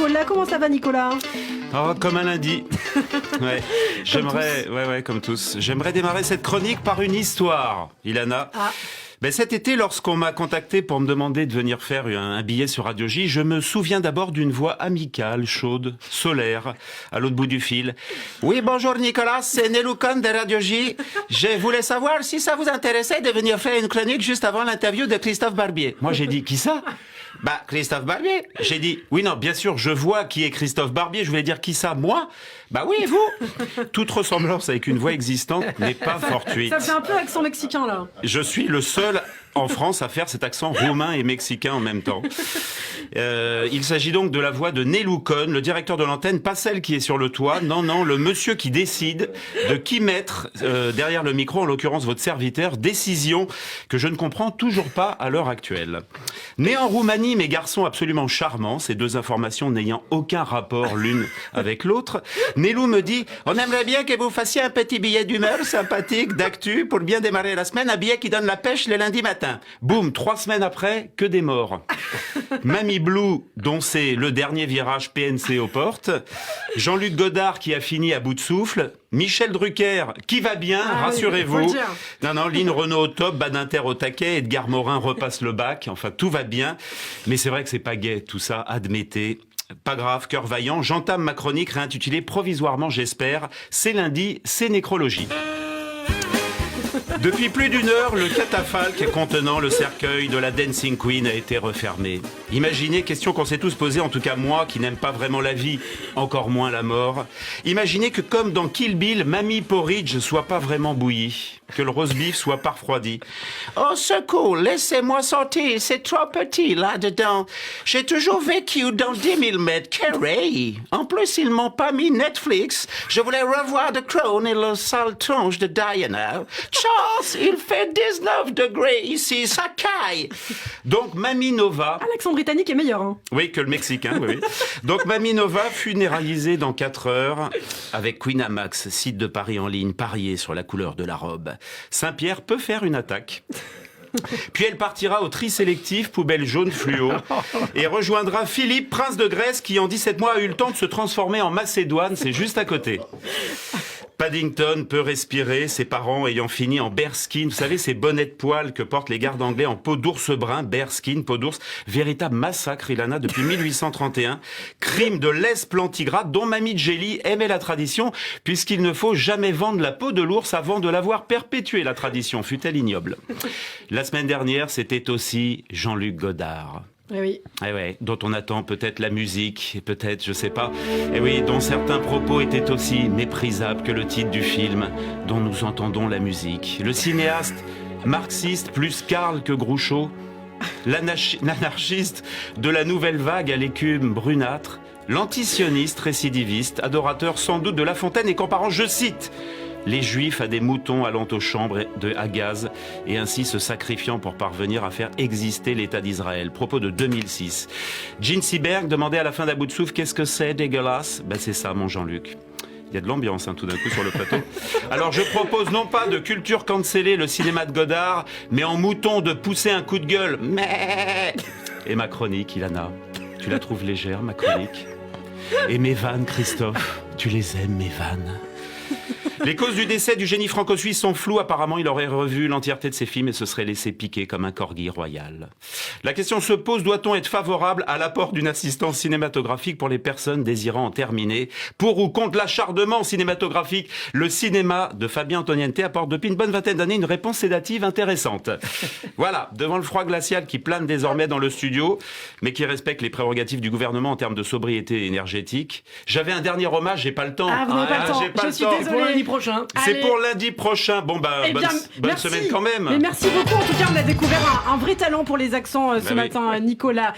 Nicolas. Comment ça va, Nicolas? Oh, comme un lundi. Ouais. J'aimerais, comme tous. J'aimerais démarrer cette chronique par une histoire, Ilana. Ben, cet été, lorsqu'on m'a contacté pour me demander de venir faire un billet sur Radio J, je me souviens d'abord d'une voix amicale, chaude, solaire, à l'autre bout du fil. Oui, bonjour Nicolas, c'est Neloukan de Radio J. Je voulais savoir si ça vous intéressait de venir faire une chronique juste avant l'interview de Christophe Barbier. Moi, j'ai dit, qui ça? Bah, Christophe Barbier. J'ai dit, oui, non, bien sûr, je vois qui est Christophe Barbier. Je voulais dire, qui ça? Moi? Bah oui, vous. Toute ressemblance avec une voix existante n'est pas fortuite. Ça fait un peu accent mexicain, là. Je suis le seul en France à faire cet accent roumain et mexicain en même temps. Il s'agit donc de la voix de Neloukan, le directeur de l'antenne, pas celle qui est sur le toit, non, le monsieur qui décide de qui mettre derrière le micro, en l'occurrence votre serviteur, décision que je ne comprends toujours pas à l'heure actuelle. Né en Roumanie, mais garçon absolument charmant, ces deux informations n'ayant aucun rapport l'une avec l'autre, Nelou me dit « On aimerait bien que vous fassiez un petit billet d'humeur sympathique, d'actu, pour bien démarrer la semaine, un billet qui donne la pêche les lundis matins. » Boum, 3 semaines après, que des morts. Mamie Blue, dont c'est le dernier virage PNC aux portes. Jean-Luc Godard, qui a fini à bout de souffle. Michel Drucker, qui va bien, rassurez-vous. Oui, Non, Lynn Renaud au top, Badinter au taquet, Edgar Morin repasse le bac. Enfin, tout va bien. Mais c'est vrai que c'est pas gai, tout ça, admettez. Pas grave, cœur vaillant. J'entame ma chronique réintitulée provisoirement, j'espère. C'est lundi, c'est nécrologie. Depuis plus d'une heure, le catafalque contenant le cercueil de la Dancing Queen a été refermé. Imaginez, question qu'on s'est tous posée, en tout cas moi qui n'aime pas vraiment la vie, encore moins la mort. Imaginez que comme dans Kill Bill, Mamie Porridge soit pas vraiment bouillie, que le roast beef soit pas refroidi. Oh secours, laissez-moi sortir, c'est trop petit là-dedans. J'ai toujours vécu dans 10 000 mètres carrés. En plus, ils m'ont pas mis Netflix. Je voulais revoir The Crown et le sale tronche de Diana. Charles, il fait 19 degrés ici, ça caille. Donc, Mamie Nova... L'accent britannique est meilleur, hein. Oui, que le mexicain, oui. Donc, Mamie Nova, funéraillée dans 4 heures, avec Queen-Amax, site de Paris en ligne, parier sur la couleur de la robe. Saint-Pierre peut faire une attaque. Puis elle partira au tri sélectif, poubelle jaune fluo, et rejoindra Philippe, prince de Grèce, qui en 17 mois a eu le temps de se transformer en Macédoine, c'est juste à côté. Paddington peut respirer, ses parents ayant fini en bearskin. Vous savez, ces bonnets de poils que portent les gardes anglais en peau d'ours brun, bearskin, peau d'ours. Véritable massacre, Ilana, depuis 1831. Crime de lèse plantigrade dont Mamie Jelly aimait la tradition, puisqu'il ne faut jamais vendre la peau de l'ours avant de l'avoir perpétuée, la tradition, fut-elle ignoble. La semaine dernière, c'était aussi Jean-Luc Godard. Oui. Eh ouais, dont on attend peut-être la musique, peut-être, je sais pas. Et oui, dont certains propos étaient aussi méprisables que le titre du film, dont nous entendons la musique. Le cinéaste marxiste plus Karl que Groucho, l'anarchiste de la nouvelle vague à l'écume brunâtre, l'antisioniste récidiviste, adorateur sans doute de La Fontaine et comparant, je cite, les Juifs à des moutons allant aux chambres à gaz et ainsi se sacrifiant pour parvenir à faire exister l'État d'Israël. Propos de 2006. Gene Seberg demandait à la fin d'À bout de souffle, qu'est-ce que c'est dégueulasse? Ben c'est ça, mon Jean-Luc. Il y a de l'ambiance tout d'un coup sur le plateau. Alors je propose non pas de culture cancellée le cinéma de Godard, mais en mouton de pousser un coup de gueule. Mais... Et ma chronique, Ilana, tu la trouves légère, ma chronique? Et mes vannes, Christophe, tu les aimes, mes vannes? Les causes du décès du génie franco-suisse sont floues. Apparemment, il aurait revu l'entièreté de ses films et se serait laissé piquer comme un corgi royal. La question se pose, doit-on être favorable à l'apport d'une assistance cinématographique pour les personnes désirant en terminer? Pour ou contre l'acharnement cinématographique? Le cinéma de Fabien Antoniente apporte depuis une bonne vingtaine d'années une réponse sédative intéressante. Voilà, devant le froid glacial qui plane désormais dans le studio, mais qui respecte les prérogatives du gouvernement en termes de sobriété énergétique, j'avais un dernier hommage, j'ai pas le temps. Ah, vous n'avez pas le temps. Je suis désolée. Prochain. C'est pour lundi prochain. Bon bah bonne semaine quand même. Mais merci beaucoup. En tout cas, on a découvert un vrai talent pour les accents ce matin, Nicolas.